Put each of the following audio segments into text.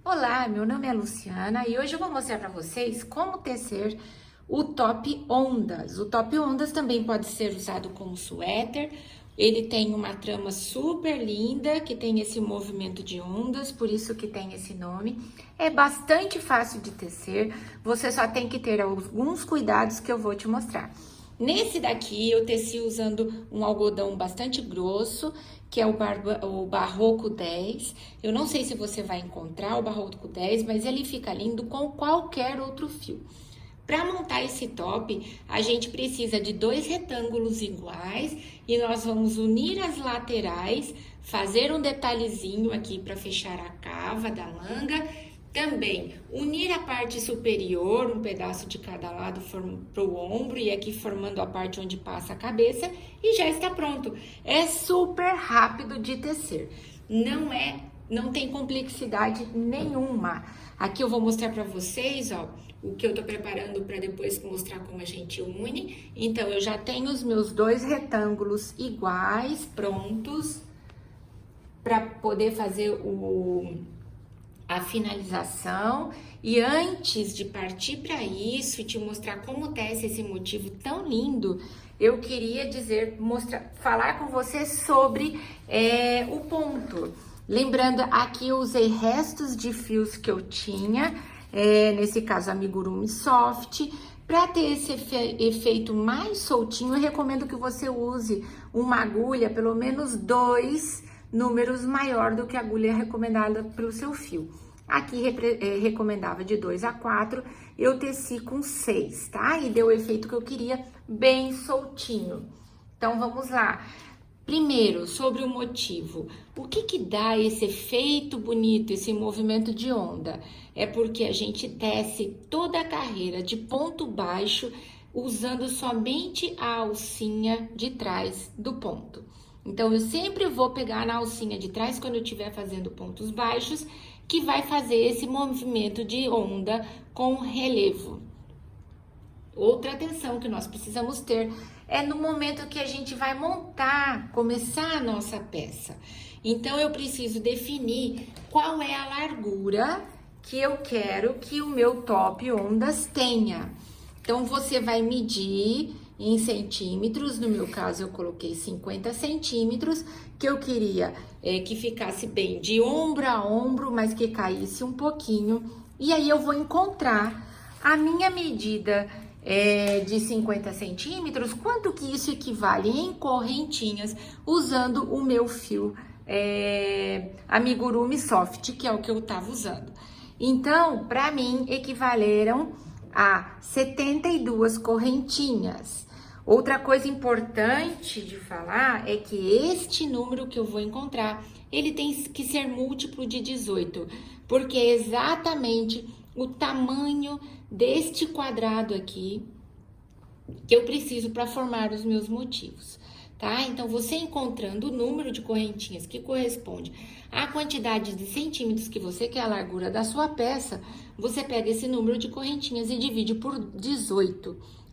Olá, meu nome é Luciana e hoje eu vou mostrar para vocês como tecer o top ondas. O top ondas também pode ser usado como suéter. Ele tem uma trama super linda que tem esse movimento de ondas, por isso que tem esse nome. É bastante fácil de tecer, você só tem que ter alguns cuidados que eu vou te mostrar. Nesse daqui eu teci usando um algodão bastante grosso, que é o Barroco 10. Eu não sei se você vai encontrar o Barroco 10, mas ele fica lindo com qualquer outro fio. Para montar esse top, a gente precisa de 2 retângulos iguais e nós vamos unir as laterais, fazer um detalhezinho aqui para fechar a cava da manga. Também unir a parte superior, um pedaço de cada lado para o ombro e aqui formando a parte onde passa a cabeça e já está pronto. É super rápido de tecer, não tem complexidade nenhuma. Aqui eu vou mostrar para vocês, ó, o que eu tô preparando para depois mostrar como a gente une. Então, eu já tenho os meus 2 retângulos iguais, prontos, para poder fazer a finalização. E antes de partir para isso e te mostrar como tece esse motivo tão lindo, eu queria falar com você sobre o ponto. Lembrando, aqui eu usei restos de fios que eu tinha, nesse caso amigurumi soft. Para ter esse efeito mais soltinho, eu recomendo que você use uma agulha, pelo menos 2 números maior do que a agulha recomendada pelo seu fio. Aqui recomendava de 2 a 4, eu teci com 6, tá? E deu o efeito que eu queria, bem soltinho. Então, vamos lá. Primeiro, sobre o motivo. O que dá esse efeito bonito, esse movimento de onda? É porque a gente tece toda a carreira de ponto baixo usando somente a alcinha de trás do ponto. Então, eu sempre vou pegar na alcinha de trás quando eu estiver fazendo pontos baixos, que vai fazer esse movimento de onda com relevo. Outra atenção que nós precisamos ter é no momento que a gente vai começar a nossa peça. Então, eu preciso definir qual é a largura que eu quero que o meu top ondas tenha. Então, você vai medir em centímetros, no meu caso eu coloquei 50 centímetros, que eu queria que ficasse bem de ombro a ombro, mas que caísse um pouquinho. E aí eu vou encontrar a minha medida de 50 centímetros, quanto que isso equivale em correntinhas, usando o meu fio amigurumi soft, que é o que eu tava usando. Então, para mim, equivaleram a 72 correntinhas. Outra coisa importante de falar é que este número que eu vou encontrar, ele tem que ser múltiplo de 18, porque é exatamente o tamanho deste quadrado aqui que eu preciso para formar os meus motivos, tá? Então, você encontrando o número de correntinhas que corresponde à quantidade de centímetros que você quer a largura da sua peça, você pega esse número de correntinhas e divide por 18.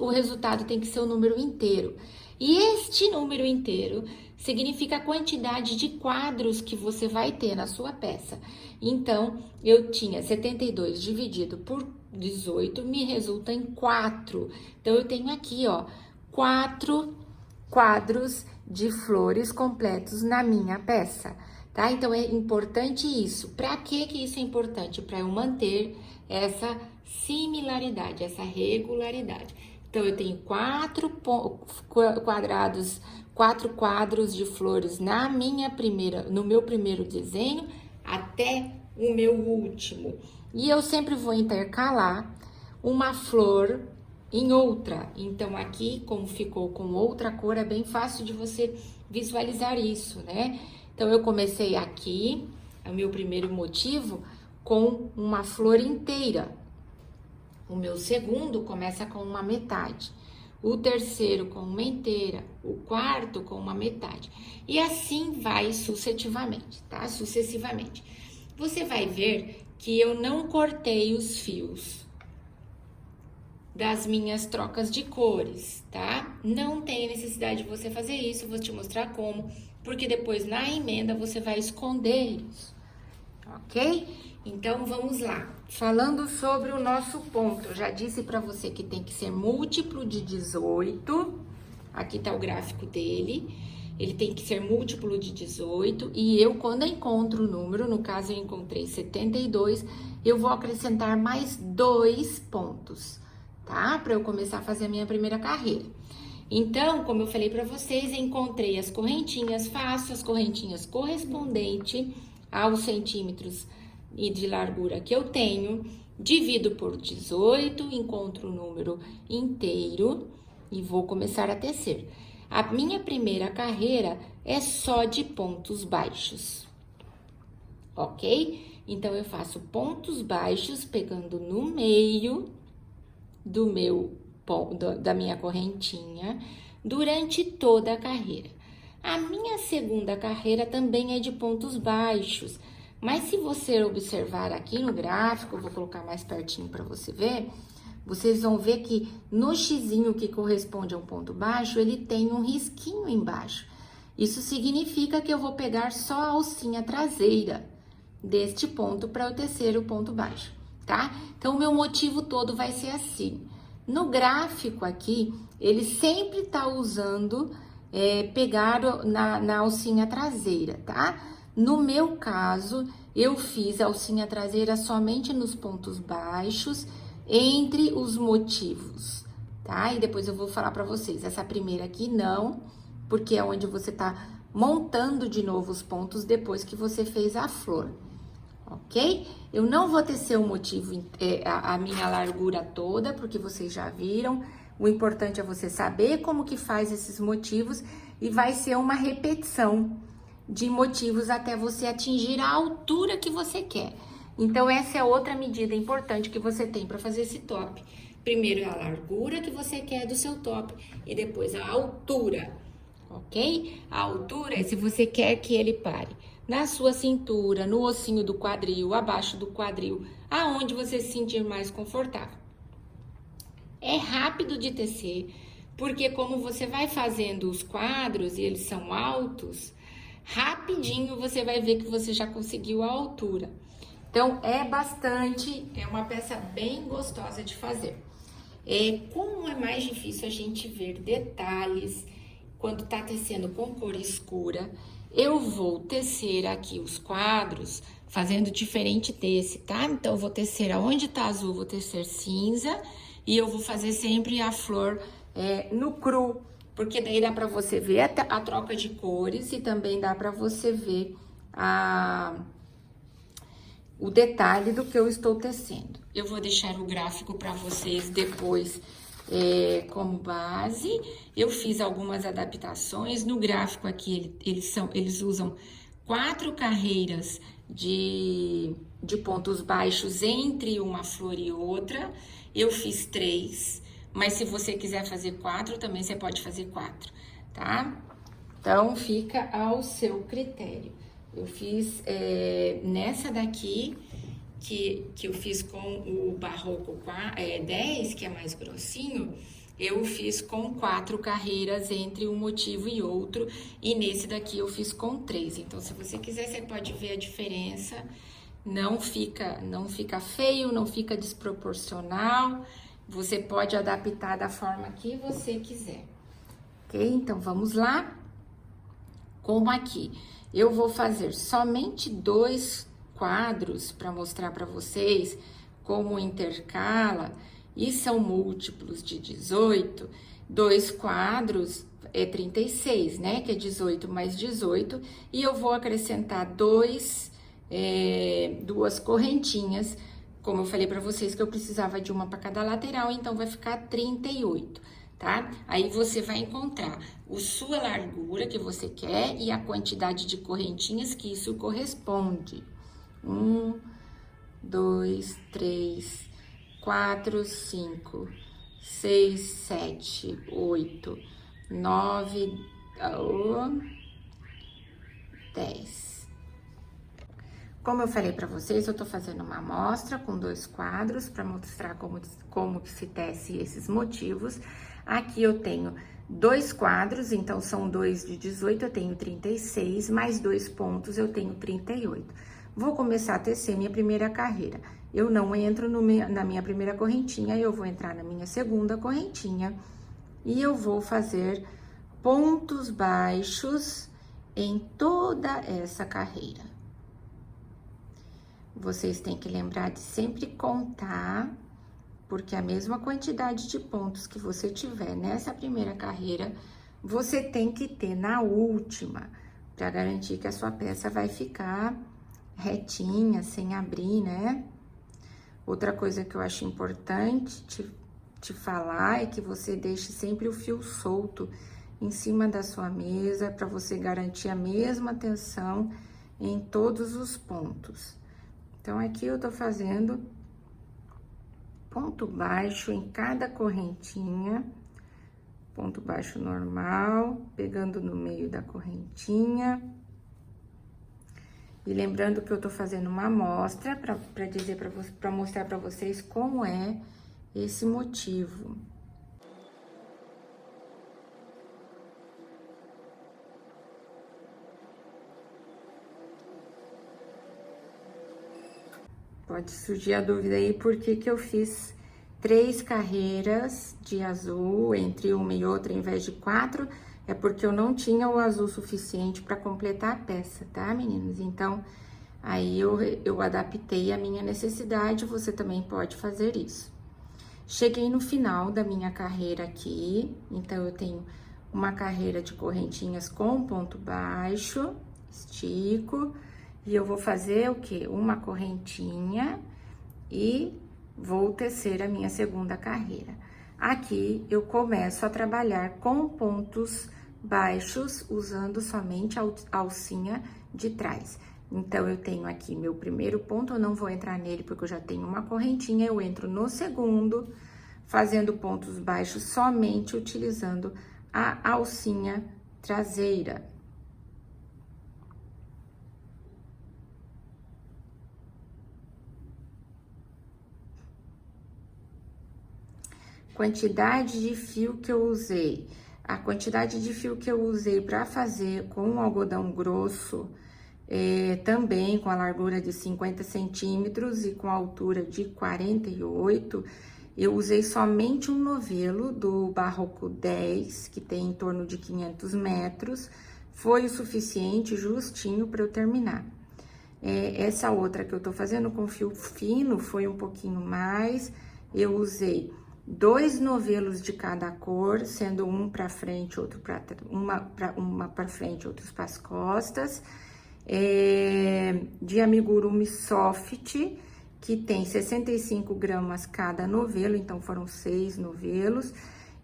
O resultado tem que ser o número inteiro. E este número inteiro significa a quantidade de quadros que você vai ter na sua peça. Então, eu tinha 72 dividido por 18, me resulta em 4. Então, eu tenho aqui, ó, 4 quadros de flores completos na minha peça, tá? Então, é importante isso. Para que isso é importante? Para eu manter essa similaridade, essa regularidade. Então, eu tenho 4 quadros de flores no meu primeiro desenho até o meu último. E eu sempre vou intercalar uma flor em outra. Então, aqui, como ficou com outra cor, é bem fácil de você visualizar isso, né? Então, eu comecei aqui, o meu primeiro motivo, com uma flor inteira. O meu segundo começa com uma metade. O terceiro com uma inteira. O quarto com uma metade. E assim vai sucessivamente, tá? Sucessivamente. Você vai ver que eu não cortei os fios das minhas trocas de cores, tá? Não tem necessidade de você fazer isso, vou te mostrar como, porque depois na emenda você vai esconder isso. ok? Então, vamos lá. Falando sobre o nosso ponto, eu já disse para você que tem que ser múltiplo de 18. Aqui tá o gráfico dele. Ele tem que ser múltiplo de 18. E eu, quando eu encontro o número, no caso eu encontrei 72, eu vou acrescentar mais 2 pontos, tá? Para eu começar a fazer a minha primeira carreira. Então, como eu falei para vocês, encontrei as correntinhas, faço as correntinhas correspondentes aos centímetros e de largura que eu tenho, divido por 18, encontro o número inteiro e vou começar a tecer. A minha primeira carreira é só de pontos baixos, ok? Então, eu faço pontos baixos pegando no meio da minha correntinha durante toda a carreira. A minha segunda carreira também é de pontos baixos, mas se você observar aqui no gráfico, vou colocar mais pertinho para você ver, vocês vão ver que no xizinho que corresponde a um ponto baixo, ele tem um risquinho embaixo. Isso significa que eu vou pegar só a alcinha traseira deste ponto para eu tecer o ponto baixo, tá? Então, o meu motivo todo vai ser assim. No gráfico aqui, ele sempre tá usando pegar na alcinha traseira, tá? No meu caso, eu fiz a alcinha traseira somente nos pontos baixos, entre os motivos, tá? E depois eu vou falar pra vocês, essa primeira aqui não, porque é onde você tá montando de novo os pontos depois que você fez a flor, ok? Eu não vou tecer o motivo, a minha largura toda, porque vocês já viram. O importante é você saber como que faz esses motivos e vai ser uma repetição de motivos até você atingir a altura que você quer. Então, essa é outra medida importante que você tem para fazer esse top. Primeiro é a largura que você quer do seu top e depois a altura, ok? A altura é se você quer que ele pare na sua cintura, no ossinho do quadril, abaixo do quadril, aonde você se sentir mais confortável. É rápido de tecer, porque como você vai fazendo os quadros e eles são altos, rapidinho você vai ver que você já conseguiu a altura. Então, é uma peça bem gostosa de fazer. Como é mais difícil a gente ver detalhes quando tá tecendo com cor escura, eu vou tecer aqui os quadros fazendo diferente desse, tá? Então, eu vou tecer aonde tá azul, vou tecer cinza e eu vou fazer sempre a flor no cru, porque daí dá pra você ver a troca de cores e também dá pra você ver o detalhe do que eu estou tecendo. Eu vou deixar o gráfico para vocês depois como base. Eu fiz algumas adaptações. No gráfico aqui, eles usam 4 carreiras de pontos baixos entre uma flor e outra. Eu fiz 3, mas se você quiser fazer 4, também você pode fazer 4, tá? Então, fica ao seu critério. Eu fiz nessa daqui, que eu fiz com o Barroco 10, que é mais grossinho, eu fiz com 4 carreiras entre um motivo e outro, e nesse daqui eu fiz com 3. Então, se você quiser, você pode ver a diferença, não fica feio, não fica desproporcional, você pode adaptar da forma que você quiser, ok? Então, vamos lá? Como aqui, eu vou fazer somente 2 quadros para mostrar para vocês como intercala, e são múltiplos de 18, 2 quadros é 36, né? Que é 18 mais 18, e eu vou acrescentar 2 correntinhas, como eu falei para vocês que eu precisava de uma para cada lateral, então vai ficar 38. Tá? Aí você vai encontrar a sua largura que você quer e a quantidade de correntinhas que isso corresponde. 1, 2, 3, 4, 5, 6, 7, 8, 9, 10. Como eu falei para vocês, eu tô fazendo uma amostra com 2 quadros para mostrar como que se tece esses motivos. Aqui eu tenho 2 quadros, então são 2 de 18, eu tenho 36, mais 2 pontos, eu tenho 38. vou começar a tecer minha primeira carreira. Eu não entro na minha primeira correntinha, eu vou entrar na minha segunda correntinha e eu vou fazer pontos baixos em toda essa carreira. Vocês têm que lembrar de sempre contar, porque a mesma quantidade de pontos que você tiver nessa primeira carreira, você tem que ter na última, para garantir que a sua peça vai ficar retinha, sem abrir, né? Outra coisa que eu acho importante te falar é que você deixe sempre o fio solto em cima da sua mesa, para você garantir a mesma tensão em todos os pontos. Então, aqui eu tô fazendo ponto baixo em cada correntinha, ponto baixo normal, pegando no meio da correntinha. E lembrando que eu tô fazendo uma amostra para mostrar para vocês como é esse motivo. Pode surgir a dúvida aí por que eu fiz 3 carreiras de azul entre uma e outra, em vez de 4, é porque eu não tinha o azul suficiente para completar a peça, tá, meninos? Então, aí eu adaptei a minha necessidade, você também pode fazer isso. Cheguei no final da minha carreira aqui, então eu tenho uma carreira de correntinhas com ponto baixo, estico, e eu vou fazer o quê? Uma correntinha e vou tecer a minha segunda carreira. Aqui eu começo a trabalhar com pontos baixos, usando somente a alcinha de trás. Então, eu tenho aqui meu primeiro ponto, eu não vou entrar nele porque eu já tenho uma correntinha, eu entro no segundo, fazendo pontos baixos somente utilizando a alcinha traseira. Quantidade de fio que eu usei. A quantidade de fio que eu usei para fazer com um algodão grosso, também com a largura de 50 centímetros e com a altura de 48, eu usei somente um novelo do Barroco 10, que tem em torno de 500 metros, foi o suficiente, justinho, para eu terminar. Essa outra que eu tô fazendo com fio fino foi um pouquinho mais, eu usei 2 novelos de cada cor, sendo um para frente, outro uma para frente, outros para as costas, de amigurumi soft, que tem 65 gramas cada novelo, então foram 6 novelos,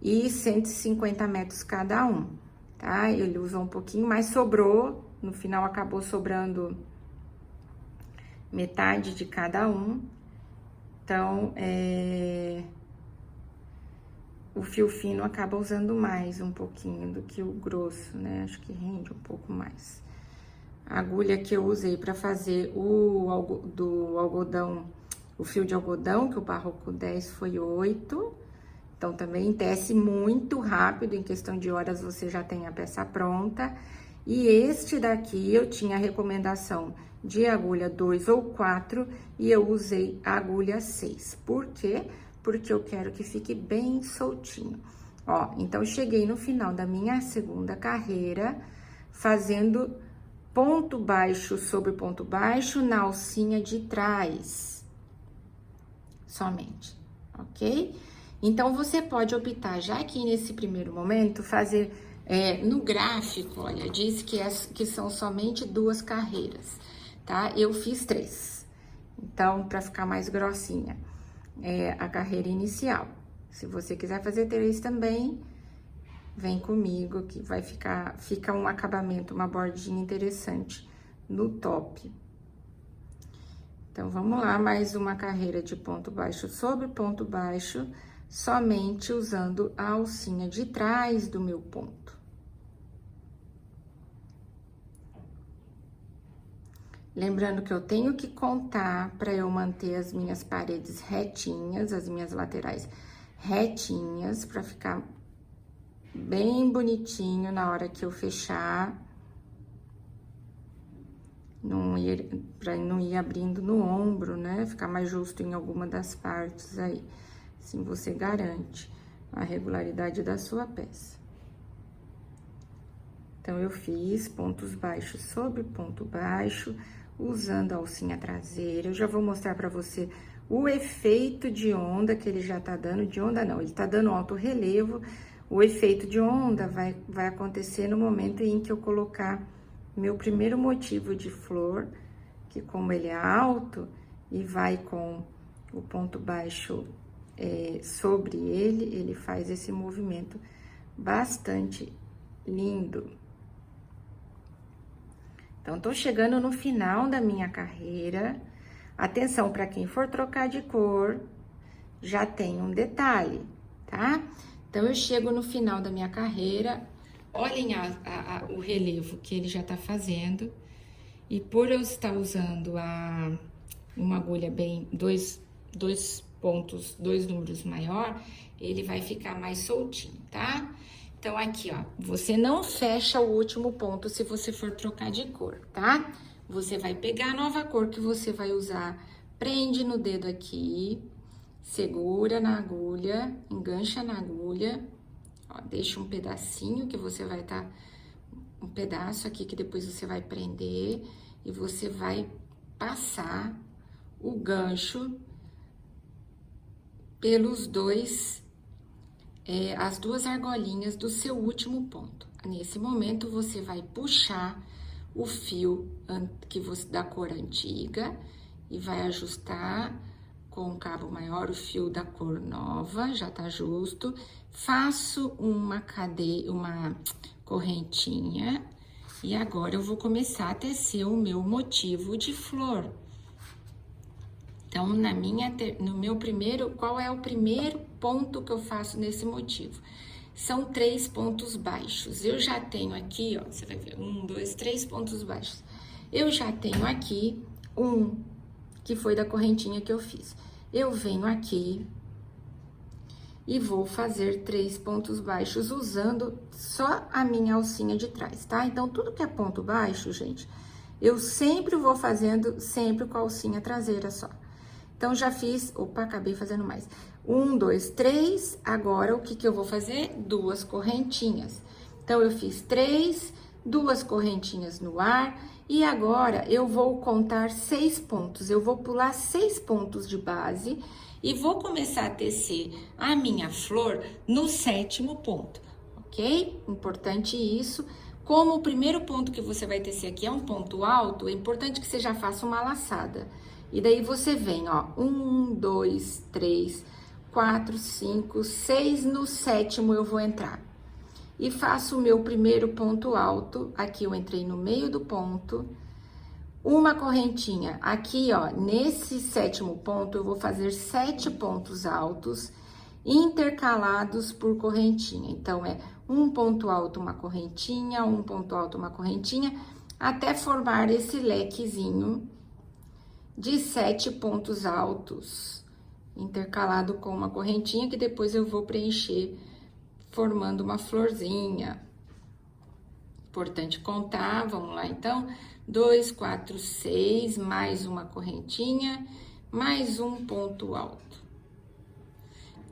e 150 metros cada um, tá? Ele usou um pouquinho, mas sobrou, no final acabou sobrando metade de cada um, então, o fio fino acaba usando mais um pouquinho do que o grosso, né? Acho que rende um pouco mais. A agulha que eu usei para fazer o algodão, o fio de algodão, que o Barroco 10 foi 8. Então, também tece muito rápido, em questão de horas você já tem a peça pronta. E este daqui eu tinha a recomendação de agulha 2 ou 4 e eu usei a agulha 6. Por quê? Porque eu quero que fique bem soltinho. Ó, então, cheguei no final da minha segunda carreira, fazendo ponto baixo sobre ponto baixo na alcinha de trás, somente, ok? Então, você pode optar, já aqui nesse primeiro momento, fazer, no gráfico, olha, diz que são somente 2 carreiras, tá? Eu fiz 3, então, para ficar mais grossinha. A carreira inicial. Se você quiser fazer 3 também, vem comigo que fica um acabamento, uma bordinha interessante no top. Então, vamos lá, mais uma carreira de ponto baixo sobre ponto baixo, somente usando a alcinha de trás do meu ponto. Lembrando que eu tenho que contar para eu manter as minhas paredes retinhas, as minhas laterais retinhas, para ficar bem bonitinho na hora que eu fechar Para não ir abrindo no ombro, né? Ficar mais justo em alguma das partes aí. Assim você garante a regularidade da sua peça. Então, eu fiz pontos baixos sobre ponto baixo, usando a alcinha traseira. Eu já vou mostrar pra você o efeito de onda que ele já tá dando. De onda não, ele tá dando alto relevo. O efeito de onda vai acontecer no momento em que eu colocar meu primeiro motivo de flor, que como ele é alto e vai com o ponto baixo sobre ele faz esse movimento bastante lindo. Então, tô chegando no final da minha carreira. Atenção, para quem for trocar de cor, já tem um detalhe, tá? Então, eu chego no final da minha carreira, olhem o relevo que ele já tá fazendo. E por eu estar usando uma agulha bem, dois pontos, 2 números maior, ele vai ficar mais soltinho, tá? Então, aqui, ó, você não fecha o último ponto se você for trocar de cor, tá? Você vai pegar a nova cor que você vai usar, prende no dedo aqui, segura na agulha, engancha na agulha, ó, deixa um pedacinho que você vai um pedaço aqui que depois você vai prender e você vai passar o gancho pelos as 2 argolinhas do seu último ponto. Nesse momento, você vai puxar o fio da cor antiga e vai ajustar com o cabo maior o fio da cor nova, já tá justo. Faço uma correntinha e agora eu vou começar a tecer o meu motivo de flor. Então, no meu primeiro, qual é o primeiro ponto que eu faço nesse motivo? São 3 pontos baixos. Eu já tenho aqui, ó, você vai ver, 1, 2, 3 pontos baixos. Eu já tenho aqui que foi da correntinha que eu fiz. Eu venho aqui e vou fazer 3 pontos baixos usando só a minha alcinha de trás, tá? Então, tudo que é ponto baixo, gente, eu sempre vou fazendo sempre com a alcinha traseira só. Então, já fiz... Opa, acabei fazendo mais. 1, 2, 3. Agora, o que eu vou fazer? 2 correntinhas. Então, eu fiz 3, 2 correntinhas no ar. E agora, eu vou contar 6 pontos. Eu vou pular 6 pontos de base e vou começar a tecer a minha flor no 7º ponto, ok? Importante isso. Como o primeiro ponto que você vai tecer aqui é um ponto alto, é importante que você já faça uma laçada. E daí, você vem, ó, 1, 2, 3, 4, 5, 6, no 7º eu vou entrar. E faço o meu primeiro ponto alto, aqui eu entrei no meio do ponto, uma correntinha. Aqui, ó, nesse 7º ponto, eu vou fazer 7 pontos altos, intercalados por correntinha. Então, é um ponto alto, uma correntinha, um ponto alto, uma correntinha, até formar esse lequezinho de 7 pontos altos, intercalado com uma correntinha, que depois eu vou preencher formando uma florzinha. Importante contar, vamos lá então. 2, 4, 6, mais uma correntinha, mais um ponto alto.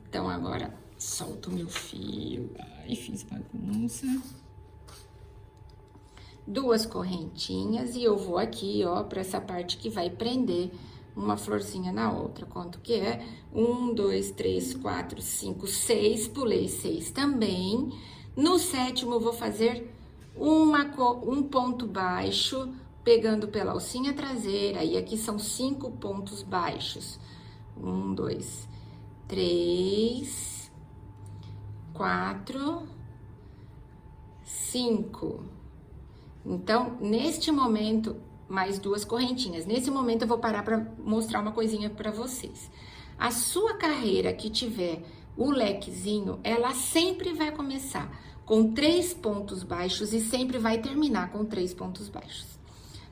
Então, agora, solto o meu fio. Ai, fiz bagunça. 2 correntinhas e eu vou aqui, ó, pra essa parte que vai prender uma florzinha na outra. Quanto que é? 1, 2, 3, 4, 5, 6. Pulei 6 também. No 7º, eu vou fazer um ponto baixo, pegando pela alcinha traseira. E aqui são 5 pontos baixos. 1, 2, 3, 4, 5. Então, neste momento, mais 2 correntinhas. Nesse momento, eu vou parar para mostrar uma coisinha para vocês. A sua carreira que tiver o lequezinho, ela sempre vai começar com 3 pontos baixos e sempre vai terminar com 3 pontos baixos.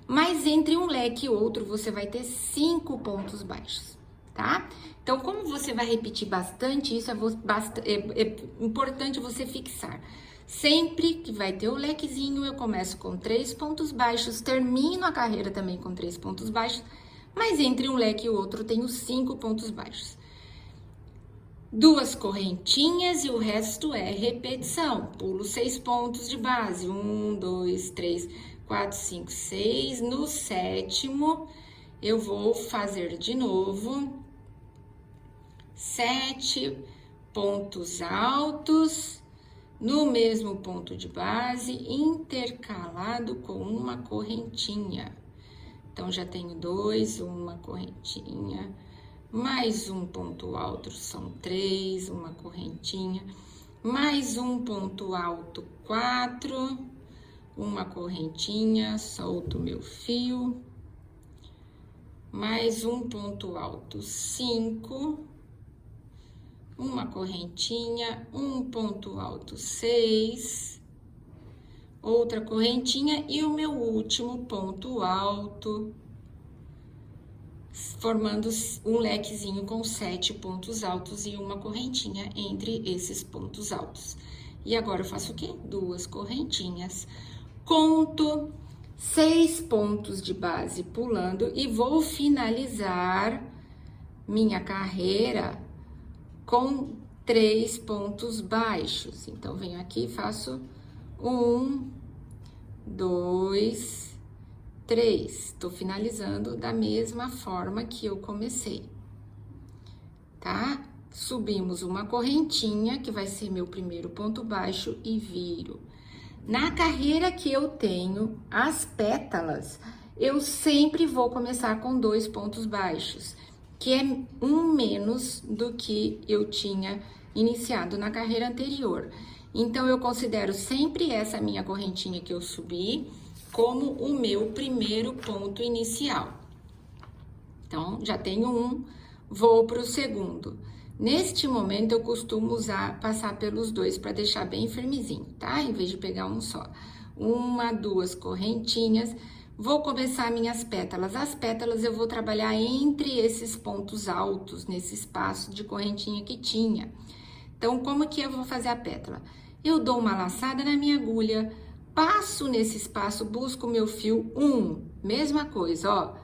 Mas entre um leque e outro, você vai ter 5 pontos baixos, tá? Então, como você vai repetir bastante, isso é importante você fixar. Sempre que vai ter o lequezinho, eu começo com 3 pontos baixos, termino a carreira também com 3 pontos baixos, mas entre um leque e o outro eu tenho 5 pontos baixos. 2 correntinhas e o resto é repetição. Pulo 6 pontos de base. 1, 2, 3, 4, 5, 6. No 7º, eu vou fazer de novo 7 pontos altos no mesmo ponto de base, intercalado com uma correntinha. Então, já tenho 2, uma correntinha, mais um ponto alto, são 3, uma correntinha, mais um ponto alto, 4, uma correntinha, solto meu fio, mais um ponto alto, 5, uma correntinha, um ponto alto, 6, outra correntinha e o meu último ponto alto, formando um lequezinho com 7 pontos altos e uma correntinha entre esses pontos altos. E agora eu faço o quê? 2 correntinhas, conto 6 pontos de base pulando e vou finalizar minha carreira com 3 pontos baixos. Então, venho aqui e faço 1, 2, 3. Tô finalizando da mesma forma que eu comecei, tá? Subimos uma correntinha, que vai ser meu primeiro ponto baixo, e viro. Na carreira que eu tenho, as pétalas, eu sempre vou começar com 2 pontos baixos, que é um menos do que eu tinha iniciado na carreira anterior. Então, eu considero sempre essa minha correntinha que eu subi como o meu primeiro ponto inicial. Então, já tenho um, vou para o segundo. Neste momento, eu costumo passar pelos 2 para deixar bem firmezinho, tá? Em vez de pegar um só. 1, 2 correntinhas. Vou começar minhas pétalas. As pétalas eu vou trabalhar entre esses pontos altos, nesse espaço de correntinha que tinha. Então, como que eu vou fazer a pétala? Eu dou uma laçada na minha agulha, passo nesse espaço, busco o meu fio, 1, mesma coisa, ó,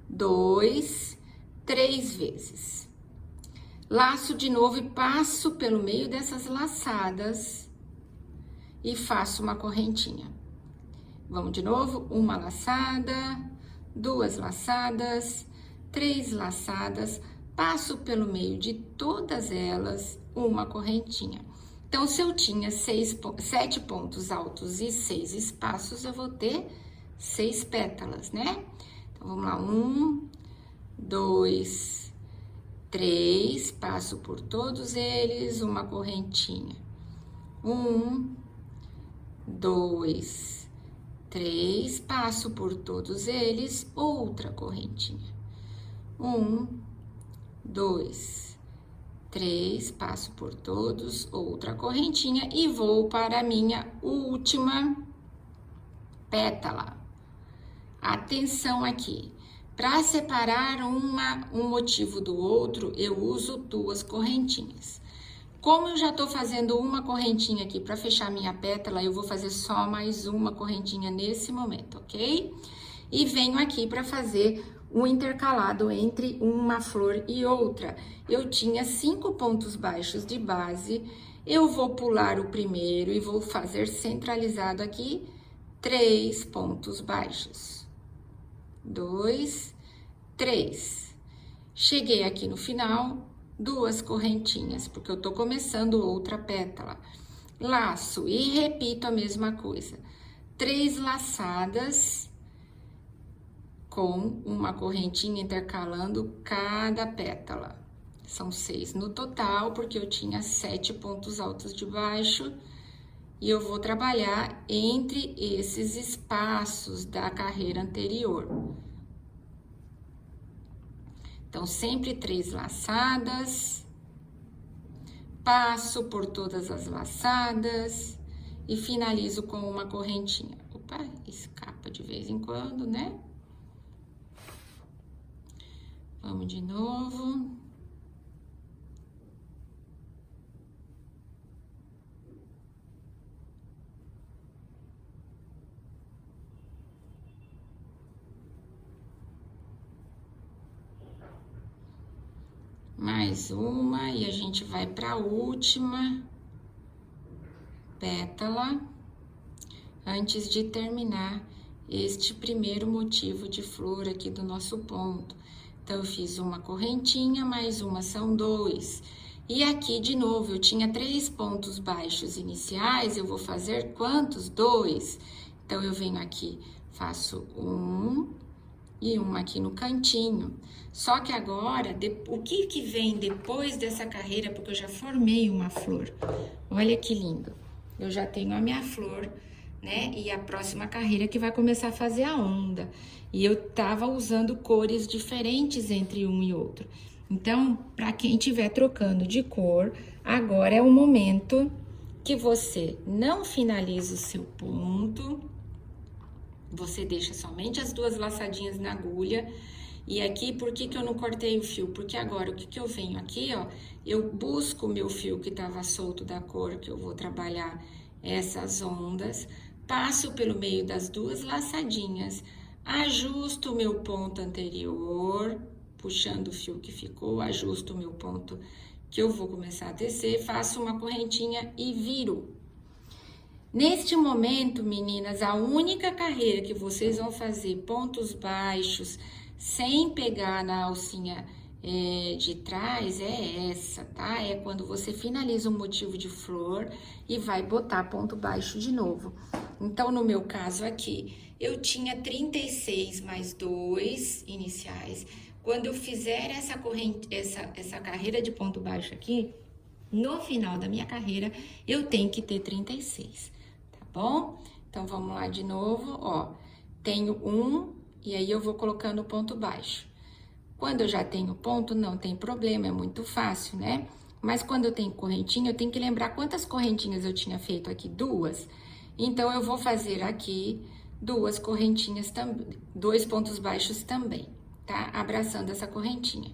2, 3 vezes. Laço de novo e passo pelo meio dessas laçadas e faço uma correntinha. Vamos de novo, uma laçada, 2 laçadas, 3 laçadas, passo pelo meio de todas elas uma correntinha. Então, se eu tinha 7 pontos altos e 6 espaços, eu vou ter 6 pétalas, né? Então, vamos lá, 1, 2, 3, passo por todos eles, uma correntinha. 1, 2, 3, passo por todos eles, outra correntinha. 1, 2, 3, passo por todos, outra correntinha e vou para a minha última pétala. Atenção aqui, para separar um motivo do outro, eu uso 2 correntinhas. Como eu já tô fazendo uma correntinha aqui para fechar minha pétala, eu vou fazer só mais uma correntinha nesse momento, ok? E venho aqui para fazer um intercalado entre uma flor e outra. Eu tinha 5 pontos baixos de base, eu vou pular o primeiro e vou fazer centralizado aqui 3 pontos baixos. 2, 3. Cheguei aqui no final, 2 correntinhas, porque eu tô começando outra pétala. Laço e repito a mesma coisa. 3 laçadas com uma correntinha intercalando cada pétala. São 6 no total, porque eu tinha 7 pontos altos de baixo. E eu vou trabalhar entre esses espaços da carreira anterior. Então, sempre 3 laçadas. Passo por todas as laçadas e finalizo com uma correntinha. Opa, escapa de vez em quando, né? Vamos de novo. Mais uma, e a gente vai para a última pétala, antes de terminar este primeiro motivo de flor aqui do nosso ponto. Então, eu fiz uma correntinha, mais uma são 2. E aqui, de novo, eu tinha 3 pontos baixos iniciais, eu vou fazer quantos? 2. Então, eu venho aqui, faço 1 e uma aqui no cantinho. Só que agora, o que vem depois dessa carreira, porque eu já formei uma flor. Olha que lindo. Eu já tenho a minha flor, né? E a próxima carreira que vai começar a fazer a onda. E eu tava usando cores diferentes entre um e outro. Então, para quem estiver trocando de cor, agora é o momento que você não finaliza o seu ponto. Você deixa somente as 2 laçadinhas na agulha. E aqui, por que eu não cortei o fio? Porque agora, o que eu venho aqui, ó, eu busco o meu fio que tava solto da cor que eu vou trabalhar essas ondas, passo pelo meio das 2 laçadinhas, ajusto o meu ponto anterior, puxando o fio que ficou, ajusto o meu ponto que eu vou começar a tecer, faço uma correntinha e viro. Neste momento, meninas, a única carreira que vocês vão fazer pontos baixos sem pegar na alcinha de trás é essa, tá? É quando você finaliza um motivo de flor e vai botar ponto baixo de novo. Então, no meu caso aqui, eu tinha 36 mais 2 iniciais. Quando eu fizer essa carreira de ponto baixo aqui, no final da minha carreira, eu tenho que ter 36. Bom? Então, vamos lá de novo, ó. Tenho 1, e aí eu vou colocando o ponto baixo. Quando eu já tenho ponto, não tem problema, é muito fácil, né? Mas quando eu tenho correntinha, eu tenho que lembrar quantas correntinhas eu tinha feito aqui, 2. Então, eu vou fazer aqui 2 correntinhas também, 2 pontos baixos também, tá? Abraçando essa correntinha.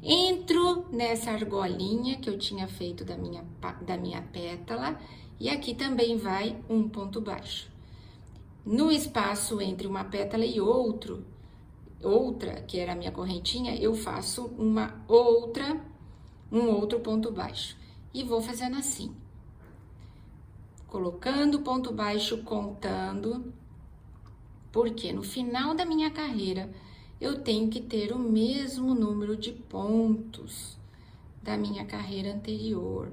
Entro nessa argolinha que eu tinha feito da minha pétala, e aqui também vai um ponto baixo. No espaço entre uma pétala e outra, que era a minha correntinha, eu faço um outro ponto baixo. E vou fazendo assim. Colocando ponto baixo, contando, porque no final da minha carreira, eu tenho que ter o mesmo número de pontos da minha carreira anterior,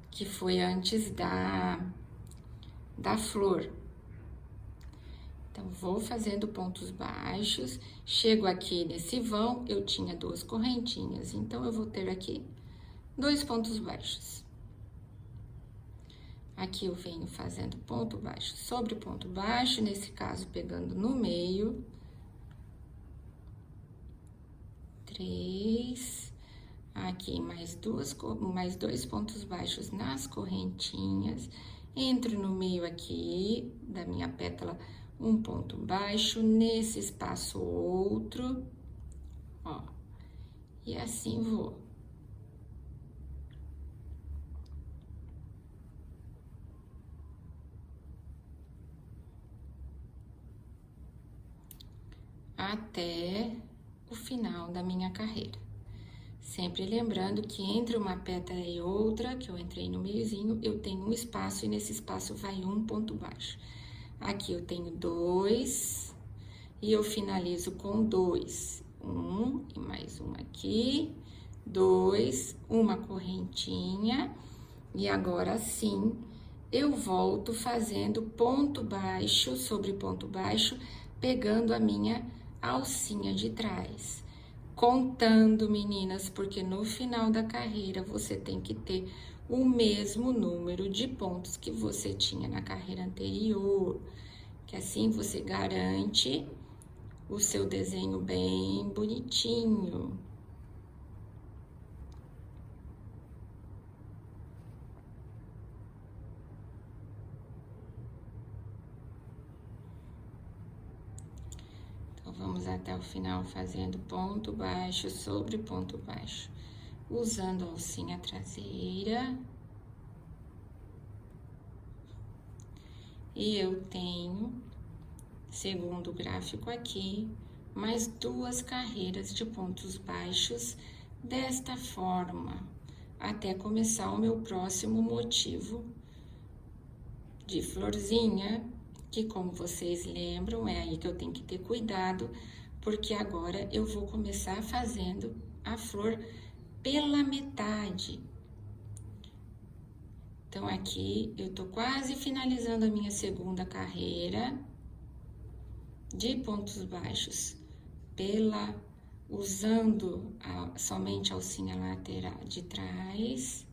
que foi antes da flor. Então, vou fazendo pontos baixos, chego aqui nesse vão, eu tinha 2 correntinhas, então, eu vou ter aqui 2 pontos baixos. Aqui eu venho fazendo ponto baixo sobre ponto baixo, nesse caso, pegando no meio. 3... Aqui, mais 2 pontos baixos nas correntinhas. Entro no meio aqui da minha pétala, um ponto baixo. Nesse espaço, outro. Ó. E assim vou. Até o final da minha carreira. Sempre lembrando que entre uma pétala e outra, que eu entrei no meiozinho, eu tenho um espaço e nesse espaço vai um ponto baixo. Aqui eu tenho 2 e eu finalizo com 2. 1 e mais um aqui, 2, uma correntinha e agora sim eu volto fazendo ponto baixo sobre ponto baixo, pegando a minha alcinha de trás. Contando, meninas, porque no final da carreira você tem que ter o mesmo número de pontos que você tinha na carreira anterior, que assim você garante o seu desenho bem bonitinho. Vamos até o final fazendo ponto baixo sobre ponto baixo, usando a alcinha traseira. E eu tenho, segundo o gráfico aqui, mais 2 carreiras de pontos baixos desta forma, até começar o meu próximo motivo de florzinha, que como vocês lembram, é aí que eu tenho que ter cuidado, porque agora eu vou começar fazendo a flor pela metade. Então, aqui eu tô quase finalizando a minha segunda carreira de pontos baixos usando somente a alcinha lateral de trás.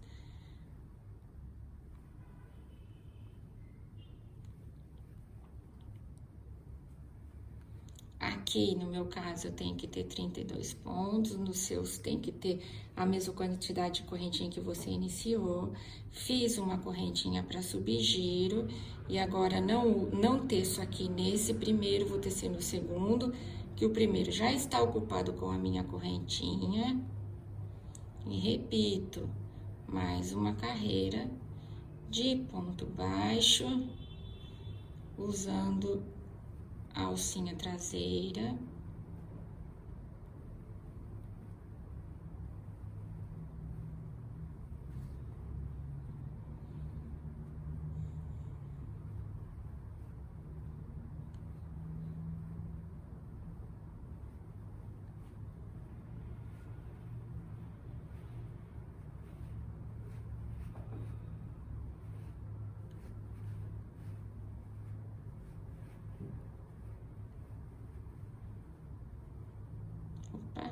Aqui, no meu caso, eu tenho que ter 32 pontos, nos seus tem que ter a mesma quantidade de correntinha que você iniciou. Fiz uma correntinha para subgiro, e agora não teço aqui nesse primeiro, vou tecer no segundo, que o primeiro já está ocupado com a minha correntinha. E repito, mais uma carreira de ponto baixo, usando a alcinha traseira. Opa.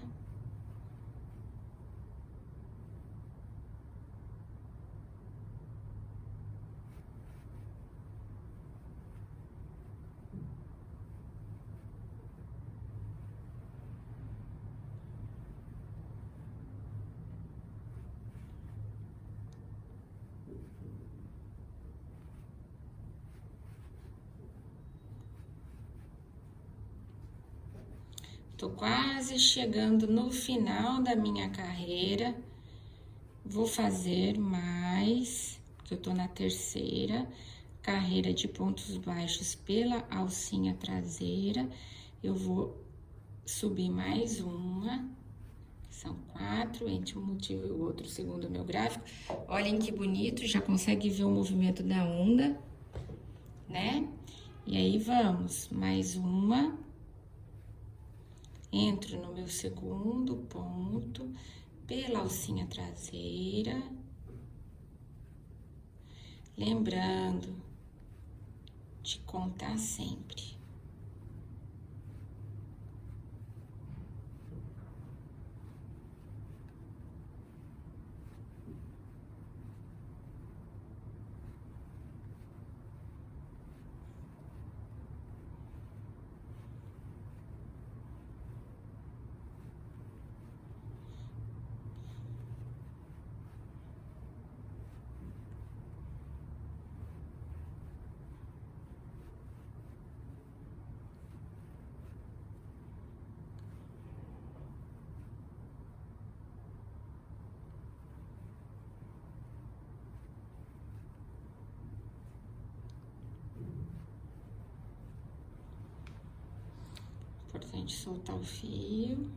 Tô quase chegando no final da minha carreira. Vou fazer mais, porque eu tô na terceira carreira de pontos baixos pela alcinha traseira. Eu vou subir mais uma, são 4, entre um motivo e o outro, segundo o meu gráfico. Olhem que bonito, já consegue ver o movimento da onda, né? E aí, vamos, mais uma. Entro no meu segundo ponto, pela alcinha traseira. Lembrando de contar sempre. Importante soltar o fio.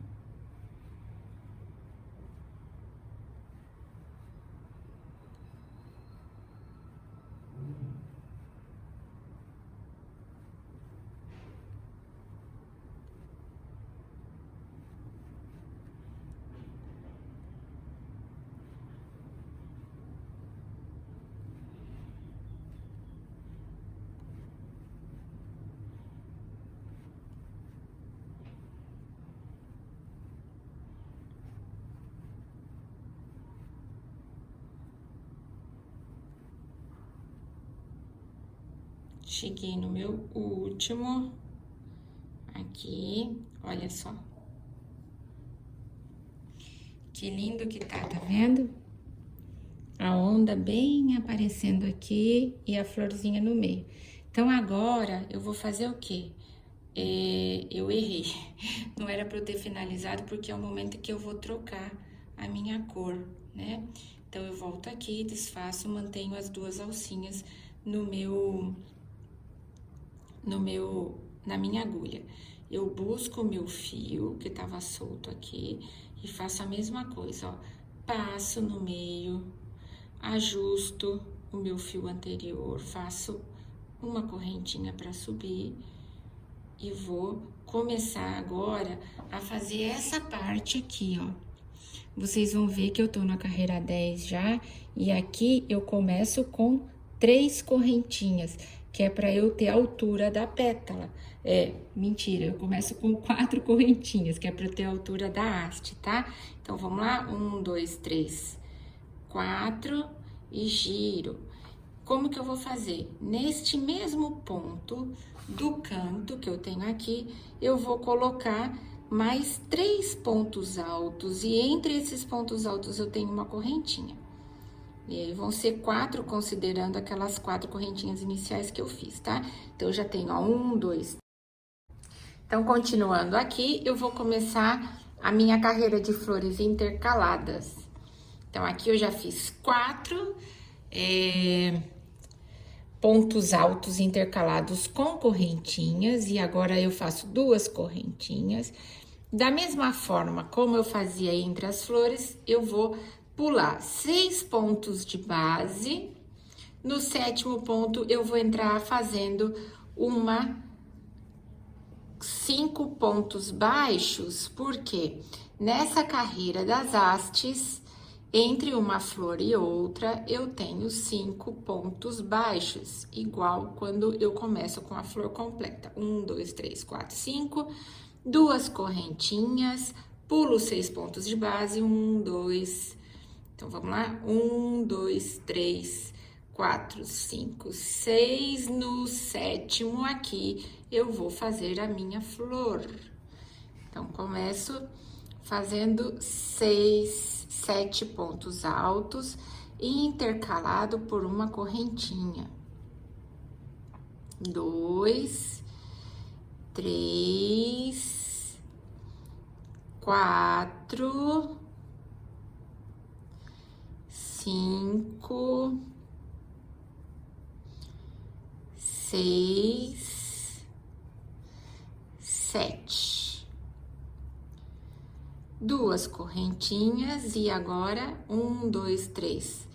Cheguei no meu último, aqui, olha só. Que lindo que tá vendo? A onda bem aparecendo aqui e a florzinha no meio. Então, agora, eu vou fazer o quê? Eu errei. Não era pra eu ter finalizado, porque é o momento que eu vou trocar a minha cor, né? Então, eu volto aqui, desfaço, mantenho as 2 alcinhas na minha agulha. eu busco o meu fio, que tava solto aqui, e faço a mesma coisa, ó. Passo no meio, ajusto o meu fio anterior, faço uma correntinha para subir e vou começar agora a fazer essa parte aqui, ó. Vocês vão ver que eu tô na carreira 10 já, e aqui eu começo com 3 correntinhas, que é para eu ter a altura da pétala. Mentira, eu começo com 4 correntinhas, que é para eu ter a altura da haste, tá? Então, vamos lá? 1, 2, 3, 4 e giro. Como que eu vou fazer? Neste mesmo ponto do canto que eu tenho aqui, eu vou colocar mais 3 pontos altos, e entre esses pontos altos eu tenho uma correntinha. E aí, vão ser 4, considerando aquelas 4 correntinhas iniciais que eu fiz, tá? Então, eu já tenho, ó, 1, 2. Então, continuando aqui, eu vou começar a minha carreira de flores intercaladas. Então, aqui eu já fiz 4 pontos altos intercalados com correntinhas, e agora eu faço 2 correntinhas. Da mesma forma como eu fazia entre as flores, eu vou pular 6 pontos de base. No 7º ponto, eu vou entrar fazendo 5 pontos baixos, porque nessa carreira das hastes, entre uma flor e outra, eu tenho 5 pontos baixos, igual quando eu começo com a flor completa. 1, 2, 3, 4, 5, 2 correntinhas, pulo 6 pontos de base, 1, 2, então, vamos lá? 1, 2, 3, 4, 5, 6. No 7º aqui, eu vou fazer a minha flor. Então, começo fazendo 7 pontos altos, intercalado por uma correntinha. 2, 3, 4, 5, 6, 7. 2 correntinhas, e agora 1, 2, 3,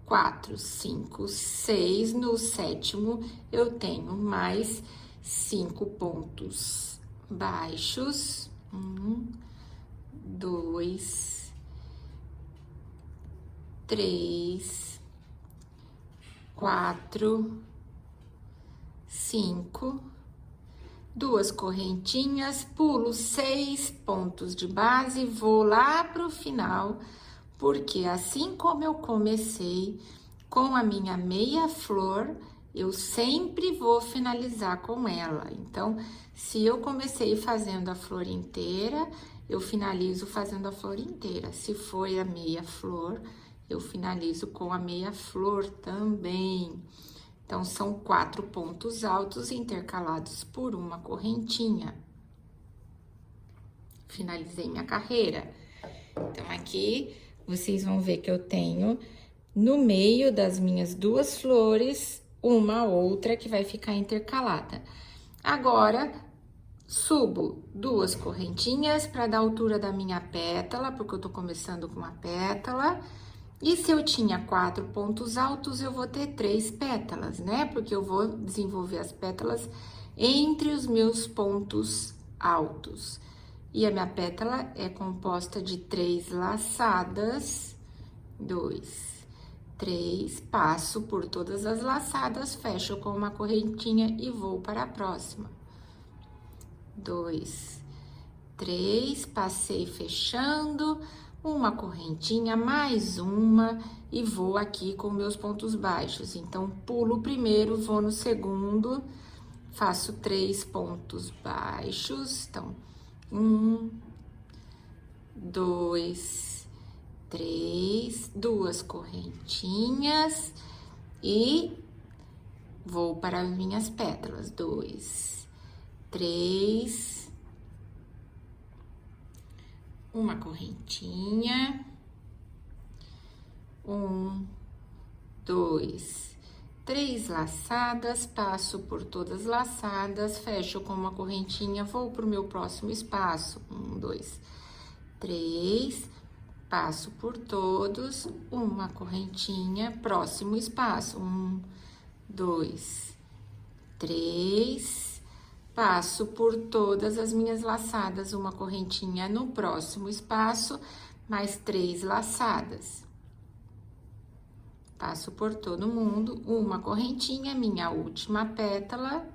4, 5, 6. No 7º, eu tenho mais 5 pontos baixos. 1, 2, 3, 4, 5, 2 correntinhas, pulo 6 pontos de base, vou lá pro final, porque assim como eu comecei com a minha meia flor, eu sempre vou finalizar com ela. Então, se eu comecei fazendo a flor inteira, eu finalizo fazendo a flor inteira. Se foi a meia flor, eu finalizo com a meia flor também. Então, são 4 pontos altos intercalados por uma correntinha. Finalizei minha carreira. Então, aqui, vocês vão ver que eu tenho, no meio das minhas 2 flores, uma outra que vai ficar intercalada. Agora, subo 2 correntinhas para dar a altura da minha pétala, porque eu tô começando com uma pétala. E se eu tinha 4 pontos altos, eu vou ter 3 pétalas, né? Porque eu vou desenvolver as pétalas entre os meus pontos altos. E a minha pétala é composta de 3 laçadas, 2, 3, passo por todas as laçadas, fecho com uma correntinha e vou para a próxima. 2, 3, passei fechando, uma correntinha, mais uma, e vou aqui com meus pontos baixos. Então, pulo o primeiro, vou no segundo, faço 3 pontos baixos. Então, 1, 2, 3, 2 correntinhas, e vou para as minhas pétalas. 2, 3, uma correntinha, 1, 2, 3 laçadas, passo por todas as laçadas, fecho com uma correntinha, vou pro meu próximo espaço. 1, 2, 3, passo por todos, uma correntinha, próximo espaço. 1, 2, 3, passo por todas as minhas laçadas, uma correntinha no próximo espaço, mais 3 laçadas. Passo por todo mundo, uma correntinha, minha última pétala.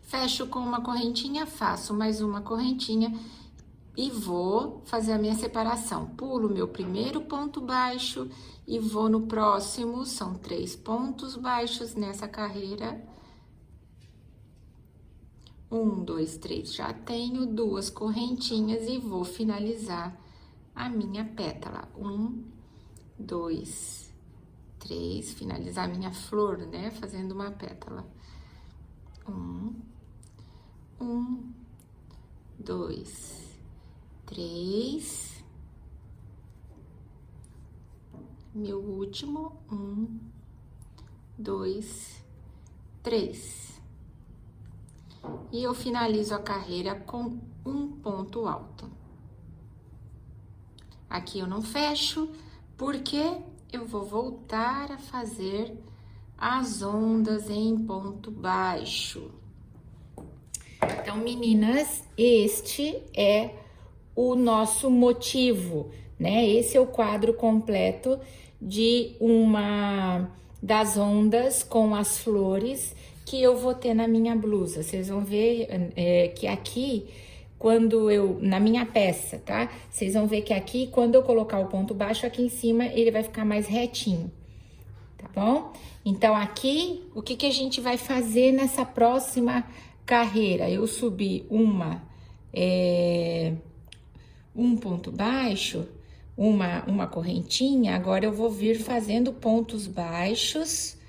Fecho com uma correntinha, faço mais uma correntinha e vou fazer a minha separação. Pulo meu primeiro ponto baixo e vou no próximo, são 3 pontos baixos nessa carreira. 1, 2, 3, já tenho 2 correntinhas e vou finalizar a minha pétala. 1, 2, 3, finalizar a minha flor, né? Fazendo uma pétala. 1, 2, 3. Meu último, 1, 2, 3. E eu finalizo a carreira com um ponto alto. Aqui eu não fecho, porque eu vou voltar a fazer as ondas em ponto baixo. Então, meninas, este é o nosso motivo, né? Esse é o quadro completo de uma das ondas com as flores que eu vou ter na minha blusa. Vocês vão ver que aqui, quando eu, na minha peça, tá? Vocês vão ver que aqui, quando eu colocar o ponto baixo, aqui em cima, ele vai ficar mais retinho, tá bom? Então, aqui, o que que a gente vai fazer nessa próxima carreira? Eu subi um ponto baixo, uma correntinha, agora eu vou vir fazendo pontos baixos,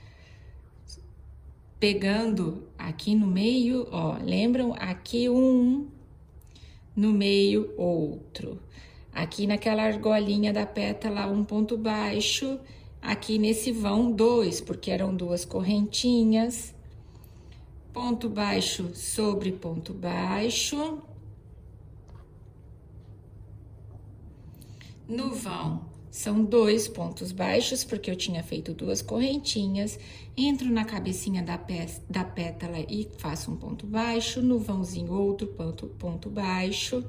pegando aqui no meio, ó, lembram? Aqui um, no meio outro. Aqui naquela argolinha da pétala, um ponto baixo. Aqui nesse vão 2, porque eram 2 correntinhas. Ponto baixo sobre ponto baixo. No vão, são 2 pontos baixos, porque eu tinha feito 2 correntinhas. Entro na cabecinha da pétala e faço um ponto baixo. No vãozinho, outro ponto baixo.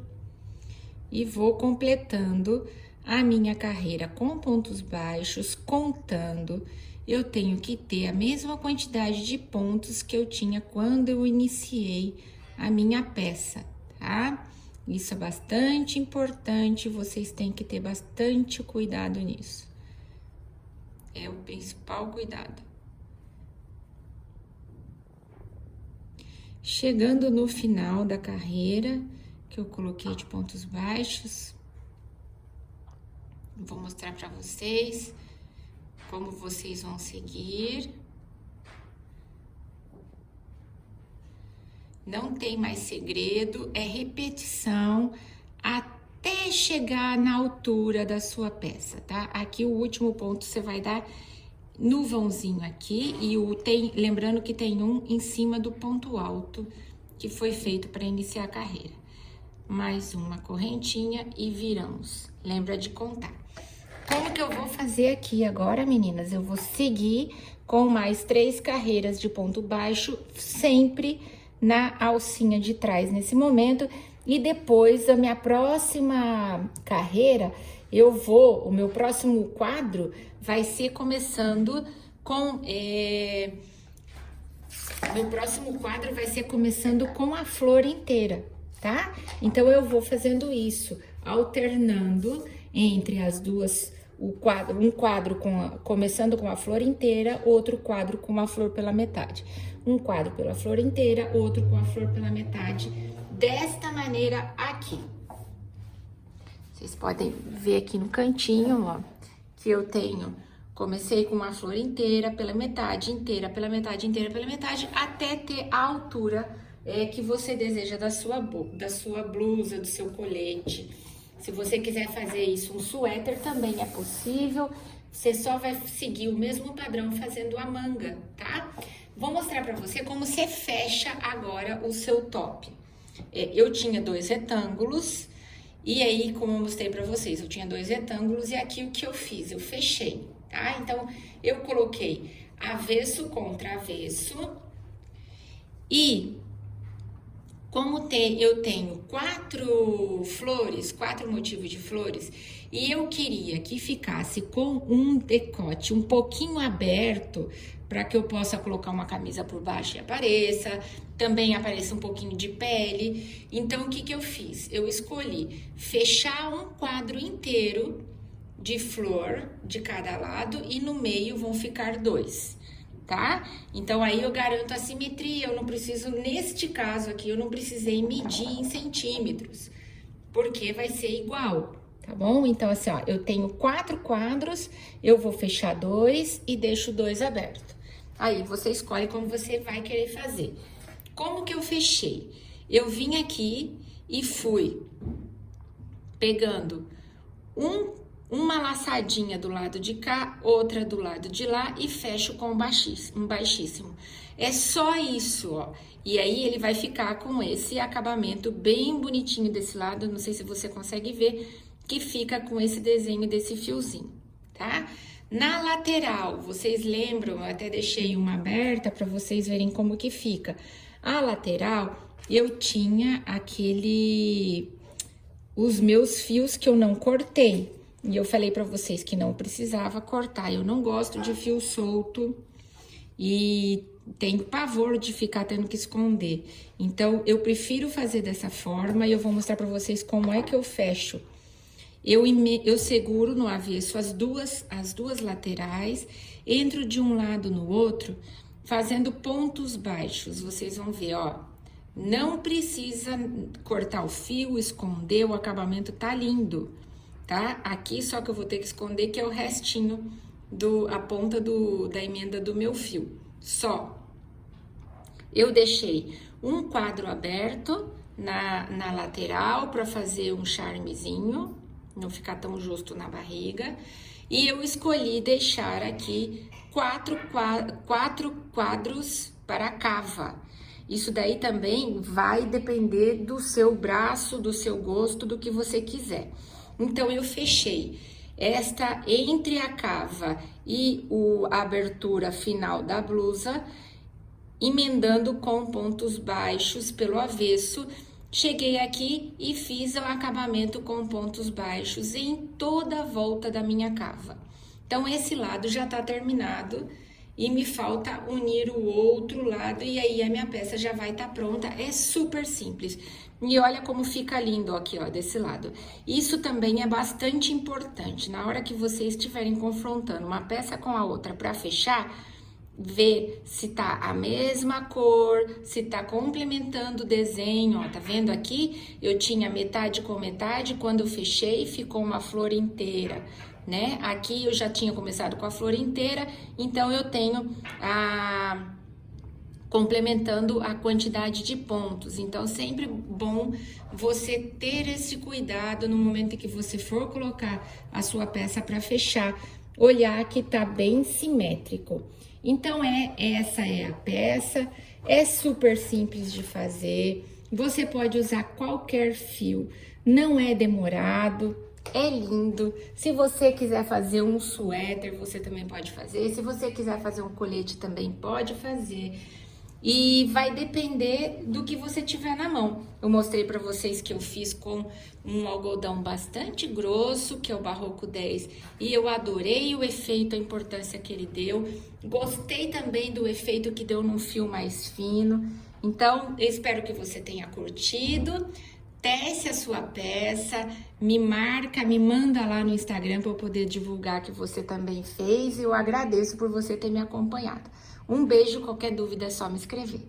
E vou completando a minha carreira com pontos baixos, contando. Eu tenho que ter a mesma quantidade de pontos que eu tinha quando eu iniciei a minha peça, tá? Isso é bastante importante, vocês têm que ter bastante cuidado nisso. É o principal cuidado. Chegando no final da carreira, que eu coloquei de pontos baixos, vou mostrar para vocês como vocês vão seguir. Não tem mais segredo, é repetição até chegar na altura da sua peça, tá? Aqui o último ponto você vai dar no vãozinho aqui e lembrando que tem um em cima do ponto alto que foi feito para iniciar a carreira. Mais uma correntinha e viramos. Lembra de contar. Como que eu vou fazer aqui agora, meninas? Eu vou seguir com mais 3 carreiras de ponto baixo, sempre na alcinha de trás nesse momento, e depois a minha próxima carreira, o meu próximo quadro vai ser começando com, a flor inteira, tá? Então, eu vou fazendo isso, alternando entre as duas, um quadro começando com a flor inteira, outro quadro com a flor pela metade. Um quadro pela flor inteira, outro com a flor pela metade, desta maneira aqui. Vocês podem ver aqui no cantinho, ó, que eu comecei com uma flor inteira, pela metade, inteira, pela metade, inteira, pela metade, até ter a altura que você deseja da sua blusa, do seu colete. Se você quiser fazer isso um suéter, também é possível. Você só vai seguir o mesmo padrão fazendo a manga, tá? Vou mostrar pra você como você fecha agora o seu top. Eu tinha 2 retângulos, e aí, como eu mostrei pra vocês, eu tinha 2 retângulos, e aqui o que eu fiz? Eu fechei, tá? Então, eu coloquei avesso contra avesso, e como eu tenho 4 flores, 4 motivos de flores, e eu queria que ficasse com um decote um pouquinho aberto, para que eu possa colocar uma camisa por baixo e apareça, também apareça um pouquinho de pele. Então, o que que eu fiz? Eu escolhi fechar um quadro inteiro de flor de cada lado e no meio vão ficar 2. Tá? Então, aí eu garanto a simetria, eu não preciso, neste caso aqui, eu não precisei medir em centímetros, porque vai ser igual, tá bom? Então, assim, ó, eu tenho 4 quadros, eu vou fechar 2 e deixo 2 abertos. Aí, você escolhe como você vai querer fazer. Como que eu fechei? Eu vim aqui e fui pegando uma laçadinha do lado de cá, outra do lado de lá e fecho com um baixíssimo. É só isso, ó. E aí, ele vai ficar com esse acabamento bem bonitinho desse lado, não sei se você consegue ver, que fica com esse desenho desse fiozinho, tá? Na lateral, vocês lembram, eu até deixei uma aberta para vocês verem como que fica. A lateral, eu tinha os meus fios que eu não cortei. E eu falei pra vocês que não precisava cortar, eu não gosto de fio solto e tenho pavor de ficar tendo que esconder. Então, eu prefiro fazer dessa forma e eu vou mostrar pra vocês como é que eu fecho. Eu seguro no avesso as duas laterais, entro de um lado no outro, fazendo pontos baixos. Vocês vão ver, ó, não precisa cortar o fio, esconder, o acabamento tá lindo. Tá? Aqui só que eu vou ter que esconder, que é o restinho, a ponta da emenda do meu fio. Só. Eu deixei um quadro aberto na lateral para fazer um charmezinho, não ficar tão justo na barriga. E eu escolhi deixar aqui 4 quadros para cava. Isso daí também vai depender do seu braço, do seu gosto, do que você quiser. Então, eu fechei esta entre a cava e a abertura final da blusa, emendando com pontos baixos pelo avesso. Cheguei aqui e fiz o acabamento com pontos baixos em toda a volta da minha cava. Então, esse lado já tá terminado e me falta unir o outro lado e aí a minha peça já vai estar pronta. É super simples. E olha como fica lindo aqui, ó, desse lado. Isso também é bastante importante. Na hora que vocês estiverem confrontando uma peça com a outra para fechar, ver se tá a mesma cor, se tá complementando o desenho, ó, tá vendo aqui? Eu tinha metade com metade, quando eu fechei ficou uma flor inteira, né? Aqui eu já tinha começado com a flor inteira, então eu tenho complementando a quantidade de pontos. Então, sempre bom você ter esse cuidado no momento em que você for colocar a sua peça para fechar, olhar que tá bem simétrico. Então, essa é a peça, é super simples de fazer, você pode usar qualquer fio, não é demorado, é lindo. Se você quiser fazer um suéter, você também pode fazer, se você quiser fazer um colete, também pode fazer. E vai depender do que você tiver na mão. Eu mostrei para vocês que eu fiz com um algodão bastante grosso, que é o Barroco 10, e eu adorei o efeito, a importância que ele deu. Gostei também do efeito que deu num fio mais fino. Então, eu espero que você tenha curtido. Teste a sua peça, me marca, me manda lá no Instagram para eu poder divulgar que você também fez. E eu agradeço por você ter me acompanhado. Um beijo, qualquer dúvida é só me escrever.